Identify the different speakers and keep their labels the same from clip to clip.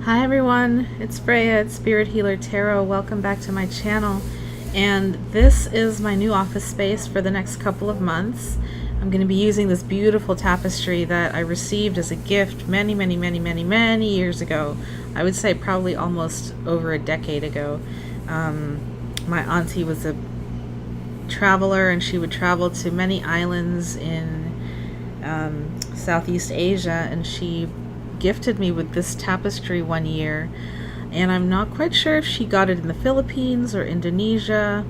Speaker 1: Hi everyone, it's Freya at Spirit Healer Tarot. Welcome back to my channel. And this is my new office space for the next couple of months. I'm going to be using this beautiful tapestry that I received as a gift many years ago. I would say probably almost over a decade ago. My auntie was a traveler and she would travel to many islands in Southeast Asia, and she gifted me with this tapestry one year, and I'm not quite sure if she got it in the Philippines or Indonesia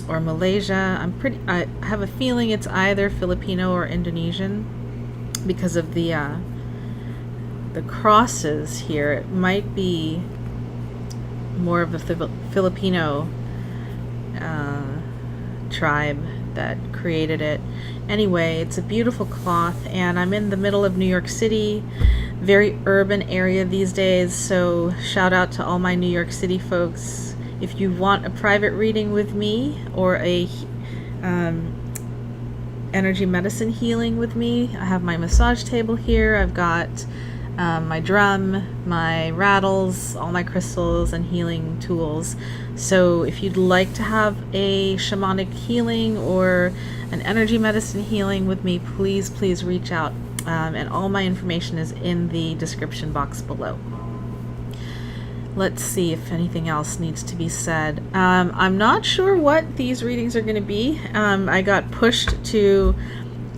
Speaker 1: or Malaysia. I have a feeling it's either Filipino or Indonesian because of the crosses here. It might be more of a Filipino tribe that created it. Anyway, it's a beautiful cloth, and I'm in the middle of New York City, very urban area these days, so shout out to all my New York City folks. If you want a private reading with me or a energy medicine healing with me, I have my massage table here. I've got my drum, my rattles, all my crystals and healing tools. So if you'd like to have a shamanic healing or an energy medicine healing with me, please reach out. And all my information is in the description box below. Let's see if anything else needs to be said. I'm not sure what these readings are going to be. I got pushed to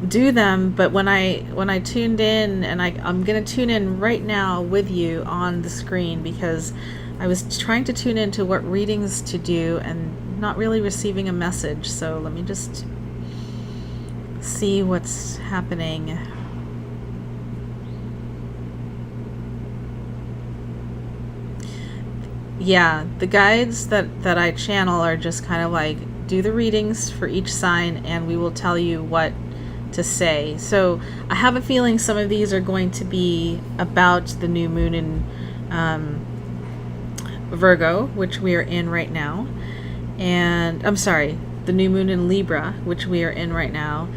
Speaker 1: do them, but when I tuned in, and I'm going to tune in right now with you on the screen, because I was trying to tune into what readings to do and not really receiving a message. So let me just see what's happening. Yeah, the guides that I channel are just kind of like, do the readings for each sign and we will tell you what to say. So I have a feeling some of these are going to be about the new moon in Virgo, which we are in right now. And I'm sorry, the new moon in Libra, which we are in right now.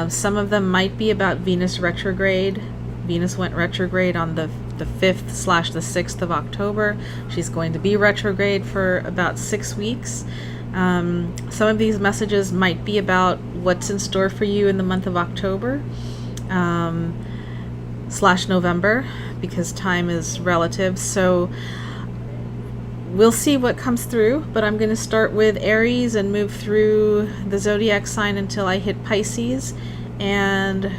Speaker 1: Some of them might be about Venus retrograde. Venus went retrograde on the 5th/6th of October. She's going to be retrograde for about 6 weeks. Some of these messages might be about what's in store for you in the month of October /November, because time is relative. So we'll see what comes through, but I'm going to start with Aries and move through the zodiac sign until I hit Pisces. And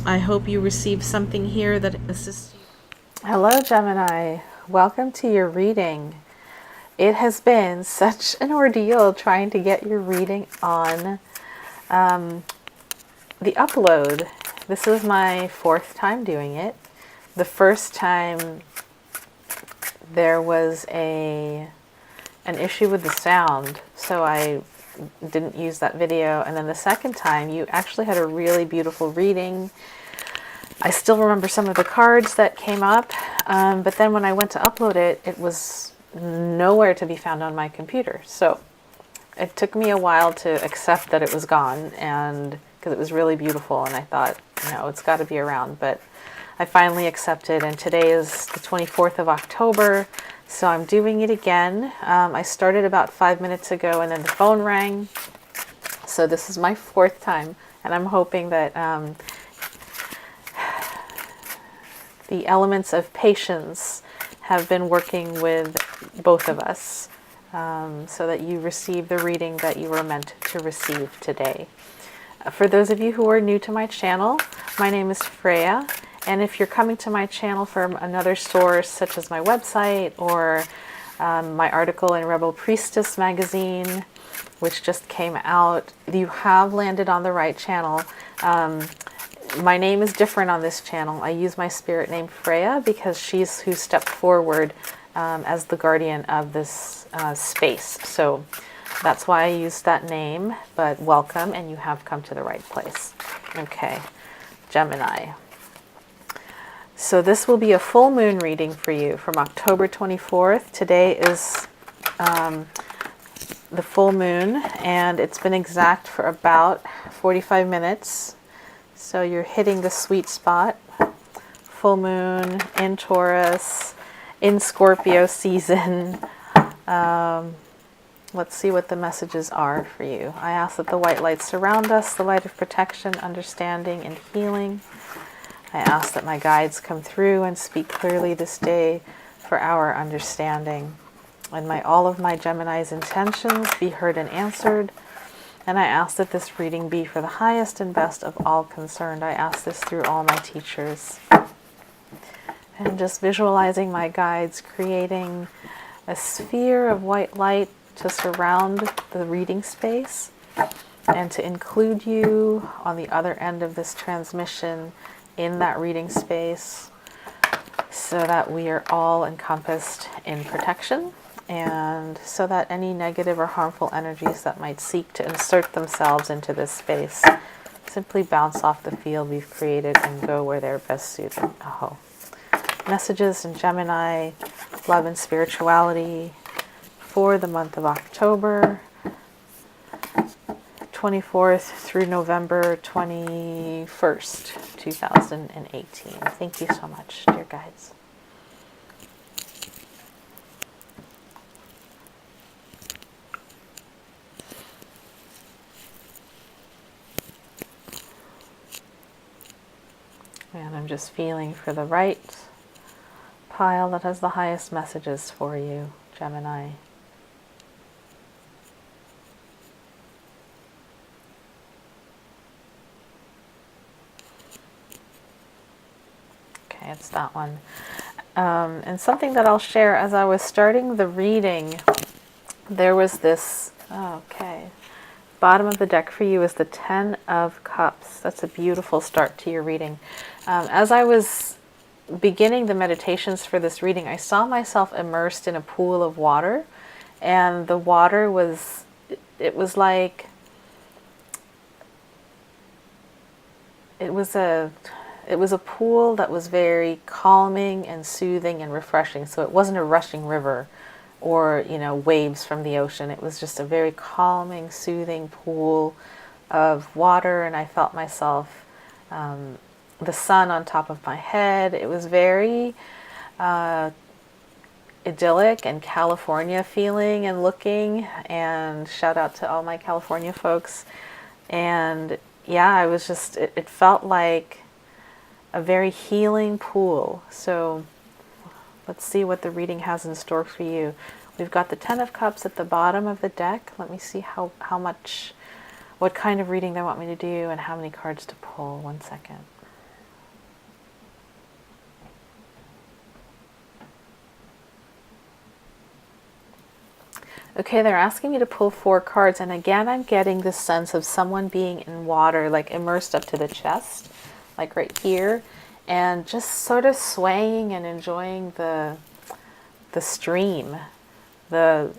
Speaker 1: I hope you receive something here that assists you. Hello, Gemini. Welcome to your reading. It has been such an ordeal trying to get your reading on the upload. This is my 4th time doing it. The first time there was an issue with the sound, so I didn't use that video. And then the second time you actually had a really beautiful reading. I still remember some of the cards that came up, but then when I went to upload it, it was nowhere to be found on my computer. So it took me a while to accept that it was gone, and because it was really beautiful, and I thought, no, it's got to be around. But I finally accepted, and today is the 24th of October, so I'm doing it again. I started about 5 minutes ago, and then the phone rang. So this is my 4th time, and I'm hoping that the elements of patience have been working with both of us, so that you receive the reading that you were meant to receive today. For those of you who are new to my channel, my name is Freya, and if you're coming to my channel from another source, such as my website or my article in Rebel Priestess magazine, which just came out, you have landed on the right channel. My name is different on this channel. I use my spirit name Freya because she's who stepped forward as the guardian of this space. So that's why I used that name, but welcome, and you have come to the right place. Okay, Gemini. So this will be a full moon reading for you from October 24th. Today is the full moon, and it's been exact for about 45 minutes. So you're hitting the sweet spot. Full moon in Taurus. in Scorpio season. Let's see what the messages are for you. I ask that the white light surround us, the light of protection, understanding, and healing. I ask that my guides come through and speak clearly this day for our understanding. And all of my Gemini's intentions be heard and answered. And I ask that this reading be for the highest and best of all concerned. I ask this through all my teachers. And just visualizing my guides creating a sphere of white light to surround the reading space and to include you on the other end of this transmission in that reading space so that we are all encompassed in protection, and so that any negative or harmful energies that might seek to insert themselves into this space simply bounce off the field we've created and go where they're best suited. Oh. Messages in Gemini, love and spirituality for the month of October 24th through November 21st, 2018. Thank you so much, dear guides. And I'm just feeling for the right pile that has the highest messages for you, Gemini. Okay, it's that one. And something that I'll share, as I was starting the reading, there was this, okay, bottom of the deck for you is the Ten of Cups. That's a beautiful start to your reading. As I was beginning the meditations for this reading, I saw myself immersed in a pool of water, and the water was, it was a pool that was very calming and soothing and refreshing. So it wasn't a rushing river or, waves from the ocean. It was just a very calming, soothing pool of water, and I felt myself, the sun on top of my head. It was very idyllic and California feeling and looking, and shout out to all my California folks. And yeah, I was just, it felt like a very healing pool. So let's see what the reading has in store for you. We've got the Ten of Cups at the bottom of the deck. Let me see what kind of reading they want me to do and how many cards to pull. 1 second. Okay, they're asking me to pull 4 cards, and again I'm getting this sense of someone being in water, like immersed up to the chest, like right here, and just sort of swaying and enjoying the stream, the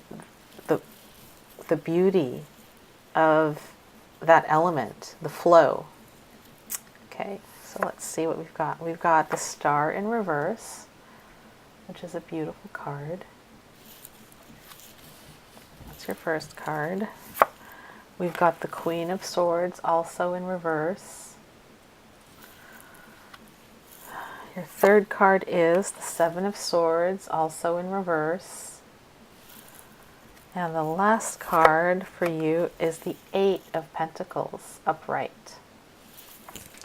Speaker 1: beauty of that element, the flow. Okay, so let's see what we've got. We've got the Star in reverse, which is a beautiful card. Your first card. We've got the Queen of Swords also in reverse. Your third card is the Seven of Swords also in reverse. And the last card for you is the Eight of Pentacles upright.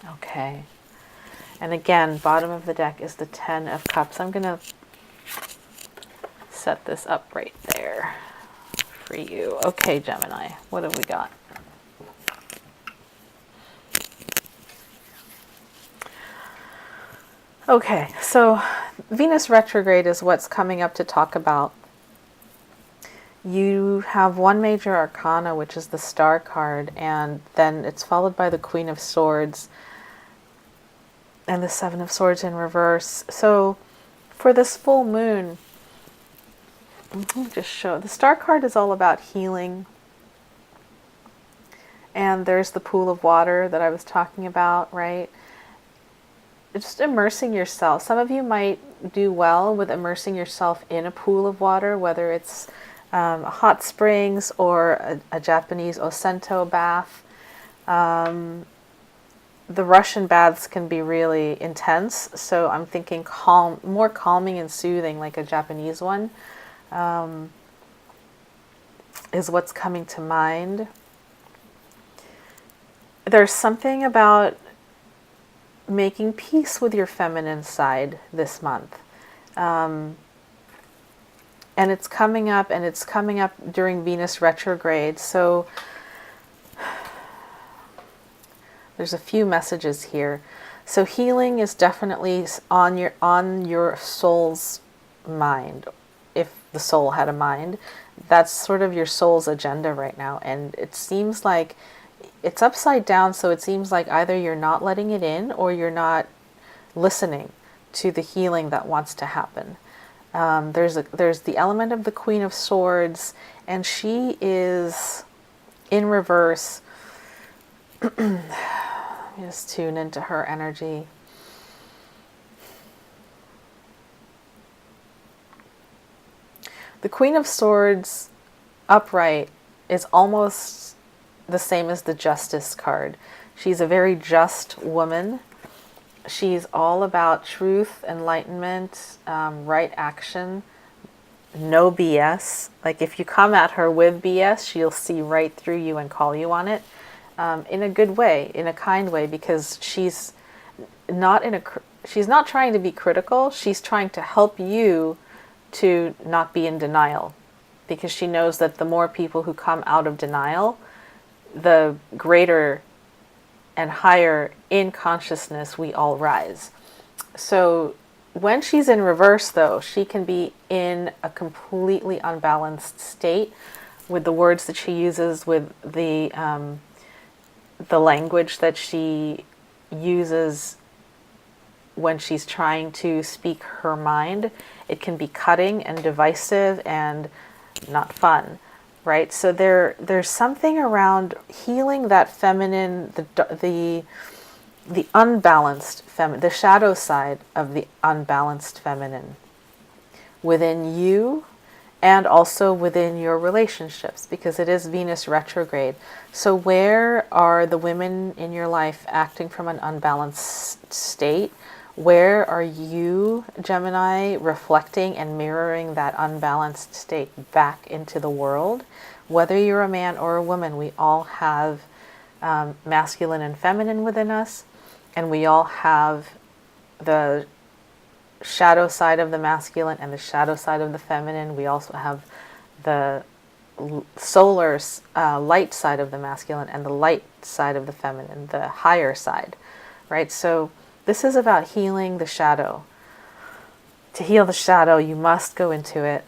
Speaker 1: Okay. And again, bottom of the deck is the Ten of Cups. I'm going to set this up right there for you. Okay, Gemini, what have we got? Okay, so Venus retrograde is what's coming up to talk about. You have one major arcana, which is the Star card, and then it's followed by the Queen of Swords and the Seven of Swords in reverse. So for this full moon, just show the Star card is all about healing, and there's the pool of water that I was talking about, right? Just immersing yourself. Some of you might do well with immersing yourself in a pool of water, whether it's hot springs or a Japanese osento bath. the Russian baths can be really intense, so I'm thinking calm, more calming and soothing, like a Japanese one, is what's coming to mind. There's something about making peace with your feminine side this month. And it's coming up, and it's coming up during Venus retrograde. So there's a few messages here. So healing is definitely on your soul's mind. If the soul had a mind, that's sort of your soul's agenda right now. And it seems like it's upside down, so it seems like either you're not letting it in or you're not listening to the healing that wants to happen. There's the element of the Queen of Swords, and she is in reverse. Just tune into her energy. The Queen of Swords upright is almost the same as the Justice card. She's a very just woman. She's all about truth, enlightenment, right action, no BS. Like if you come at her with BS, she'll see right through you and call you on it, in a good way, in a kind way, because she's not trying to be critical. She's trying to help you to not be in denial, because she knows that the more people who come out of denial, the greater and higher in consciousness we all rise. So when she's in reverse, though, she can be in a completely unbalanced state with the words that she uses, with the language that she uses when she's trying to speak her mind. It can be cutting and divisive and not fun. Right, so there's something around healing that feminine, the unbalanced feminine, the shadow side of the unbalanced feminine within you, and also within your relationships, because it is Venus retrograde. So where are the women in your life acting from an unbalanced state? Where are you, Gemini, reflecting and mirroring that unbalanced state back into the world? Whether you're a man or a woman, we all have masculine and feminine within us, and we all have the shadow side of the masculine and the shadow side of the feminine. We also have the solar light side of the masculine and the light side of the feminine, the higher side, right? So this is about healing the shadow. To heal the shadow, you must go into it.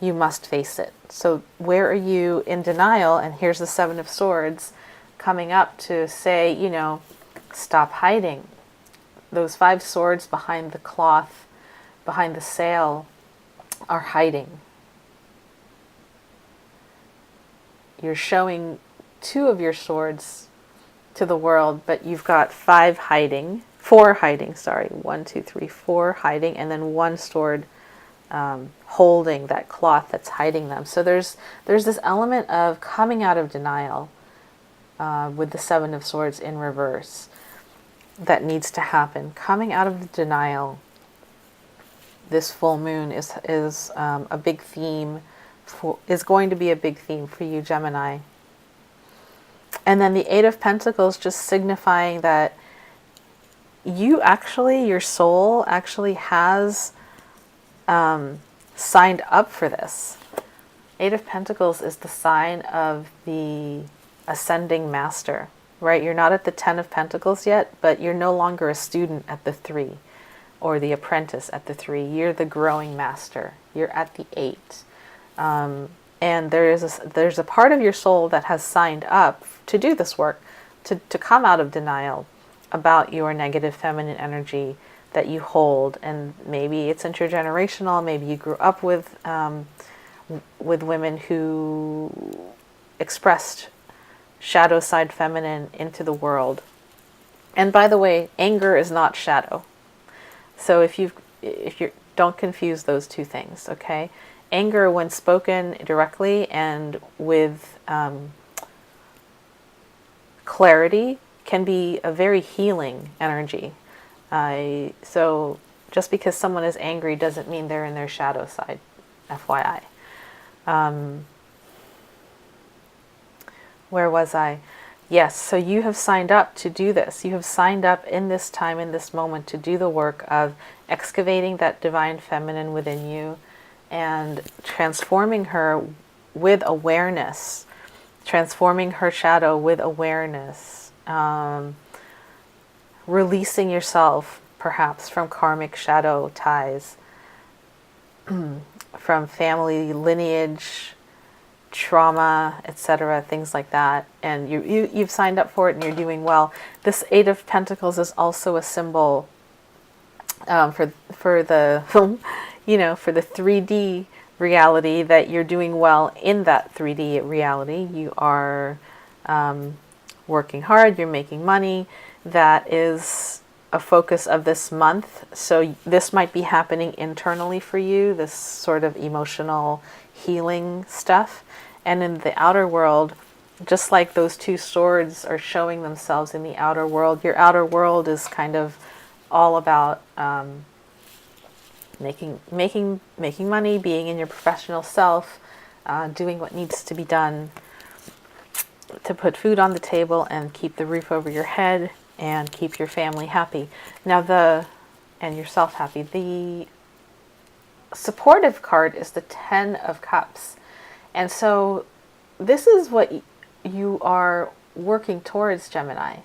Speaker 1: You must face it. So where are you in denial? And here's the Seven of Swords coming up to say, you know, stop hiding. Those 5 swords behind the cloth, behind the sail, are hiding. You're showing 2 of your swords to the world, but you've got 4 hiding, 1, 2, 3, 4 hiding, and then 1 sword holding that cloth that's hiding them. So there's this element of coming out of denial with the 7 of Swords in reverse that needs to happen. Coming out of denial. This full moon is a big theme is going to be a big theme for you, Gemini. And then the 8 of Pentacles, just signifying that your soul actually has signed up for this. 8 of Pentacles is the sign of the ascending master, right? You're not at the 10 of Pentacles yet, but you're no longer a student at the 3 or the apprentice at the 3. You're the growing master. You're at the 8. And there's a part of your soul that has signed up to do this work, to come out of denial about your negative feminine energy that you hold. And maybe it's intergenerational. Maybe you grew up with women who expressed shadow side feminine into the world. And by the way, anger is not shadow. So if you don't confuse those two things, okay? Anger, when spoken directly and with clarity, can be a very healing energy. So just because someone is angry doesn't mean they're in their shadow side, FYI. Where was I? Yes, so you have signed up to do this. You have signed up in this time, in this moment, to do the work of excavating that divine feminine within you and transforming her with awareness, transforming her shadow with awareness, releasing yourself perhaps from karmic shadow ties, from family lineage, trauma, etc., things like that. And you've signed up for it and you're doing well. This Eight of Pentacles is also a symbol for the for the 3D reality, that you're doing well in that 3D reality. You are working hard, you're making money. That is a focus of this month. So this might be happening internally for you, this sort of emotional healing stuff. And in the outer world, just like those two swords are showing themselves in the outer world, your outer world is kind of all about making money, being in your professional self, doing what needs to be done to put food on the table and keep the roof over your head and keep your family happy. Now and yourself happy. The supportive card is the Ten of Cups. And so this is what you are working towards, Gemini.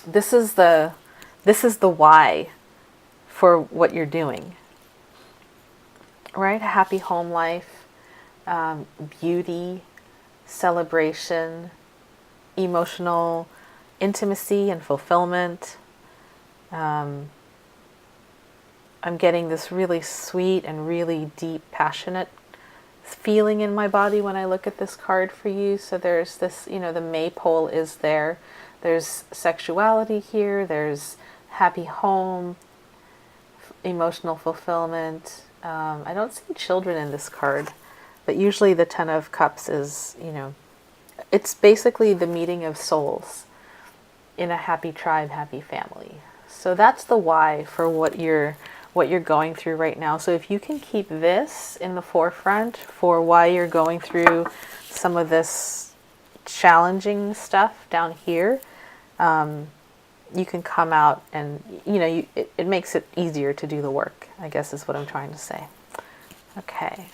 Speaker 1: This is the why for what you're doing. Right? A happy home life, beauty, celebration, emotional intimacy and fulfillment. I'm getting this really sweet and really deep, passionate feeling in my body when I look at this card for you. So there's this, the maypole is there. There's sexuality here. There's happy home, emotional fulfillment. I don't see children in this card, but usually the Ten of Cups is, it's basically the meeting of souls in a happy tribe, happy family. So that's the why for what you're going through right now. So if you can keep this in the forefront for why you're going through some of this challenging stuff down here, you can come out and, it makes it easier to do the work, I guess is what I'm trying to say. Okay,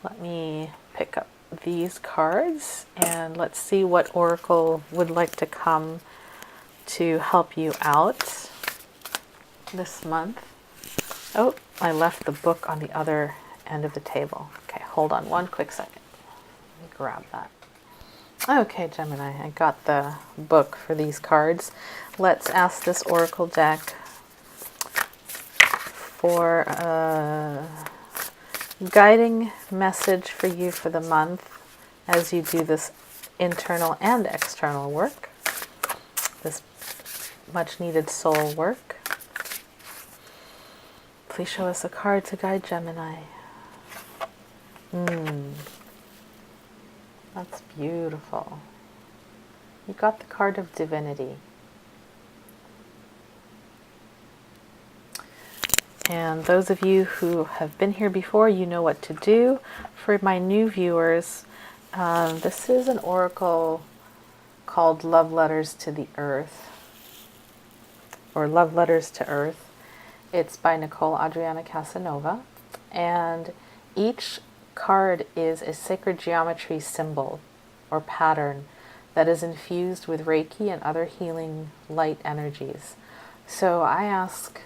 Speaker 1: let me pick up these cards and let's see what oracle would like to come to help you out this month. Oh, I left the book on the other end of the table. Okay, hold on one quick second. Let me grab that. Okay, Gemini, I got the book for these cards. Let's ask this oracle deck for a guiding message for you for the month as you do this internal and external work, this much needed soul work. Please show us a card to guide Gemini. That's beautiful. You got the card of divinity. And those of you who have been here before, you know what to do. For my new viewers, this is an oracle called Love Letters to the Earth, or Love Letters to Earth. It's by Nicole Adriana Casanova, and each card is a sacred geometry symbol or pattern that is infused with Reiki and other healing light energies. So I ask,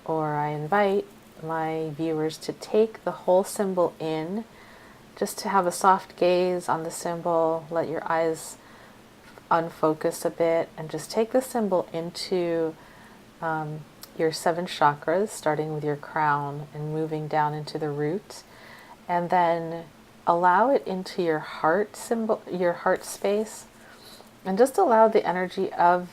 Speaker 1: or I invite my viewers to take the whole symbol in, just to have a soft gaze on the symbol, let your eyes unfocus a bit, and just take the symbol into your 7 chakras, starting with your crown and moving down into the root, and then allow it into your heart symbol, your heart space, and just allow the energy of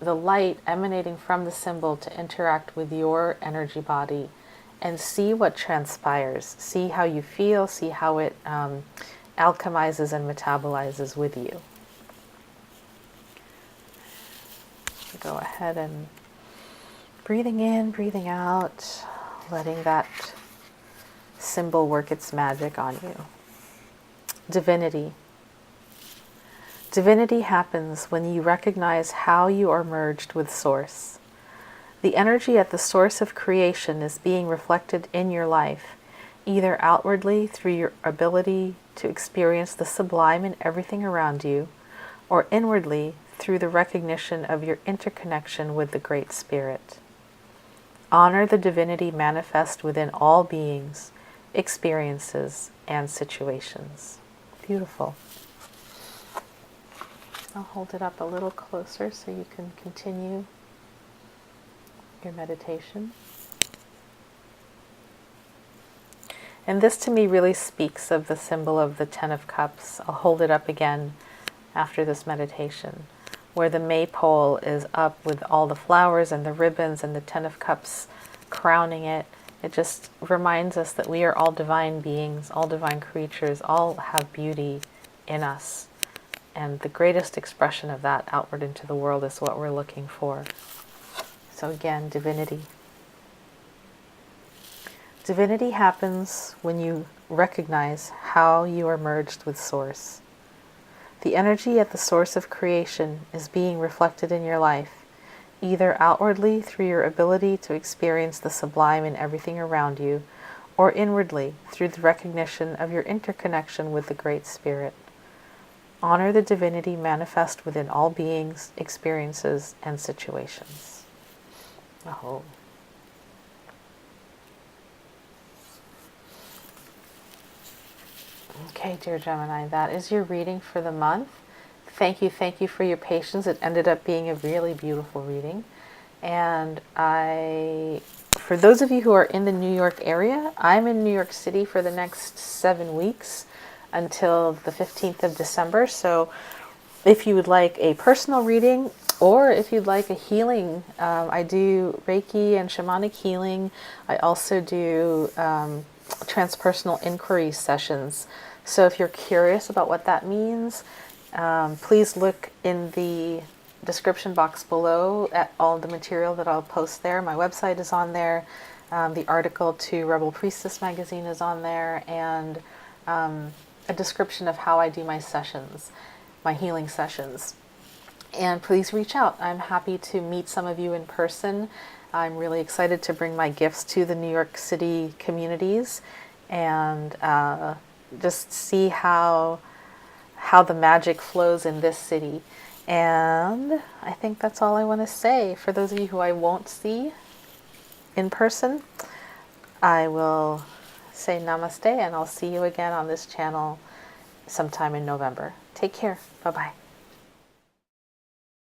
Speaker 1: the light emanating from the symbol to interact with your energy body, and see what transpires. See how you feel, see how it alchemizes and metabolizes with you. go ahead and breathing in, breathing out, letting that symbol work its magic on you. Divinity. Divinity happens when you recognize how you are merged with Source. The energy at the source of creation is being reflected in your life, either outwardly through your ability to experience the sublime in everything around you, or inwardly through the recognition of your interconnection with the Great Spirit. Honor the divinity manifest within all beings, experiences, and situations. Beautiful. I'll hold it up a little closer so you can continue your meditation. And this to me really speaks of the symbol of the Ten of Cups. I'll hold it up again after this meditation, where the maypole is up with all the flowers and the ribbons and the Ten of Cups crowning it. It just reminds us that we are all divine beings, all divine creatures, all have beauty in us. And the greatest expression of that outward into the world is what we're looking for. So again, divinity. Divinity happens when you recognize how you are merged with Source. The energy at the source of creation is being reflected in your life, either outwardly through your ability to experience the sublime in everything around you, or inwardly through the recognition of your interconnection with the Great Spirit. Honor the divinity manifest within all beings, experiences, and situations. Oh. Okay, dear Gemini, that is your reading for the month. Thank you for your patience. It ended up being a really beautiful reading. And for those of you who are in the New York area, I'm in New York City for the next 7 weeks until the 15th of December. So if you would like a personal reading or if you'd like a healing, I do Reiki and Shamanic healing. I also do transpersonal inquiry sessions. So if you're curious about what that means, please look in the description box below at all the material that I'll post there. My website is on there. The article to Rebel Priestess magazine is on there, and a description of how I do my sessions, my healing sessions. And please reach out. I'm happy to meet some of you in person. I'm really excited to bring my gifts to the New York City communities and just see how the magic flows in this city. And I think that's all I want to say. For those of you who I won't see in person, I will say namaste, and I'll see you again on this channel sometime in November. Take care. Bye-bye.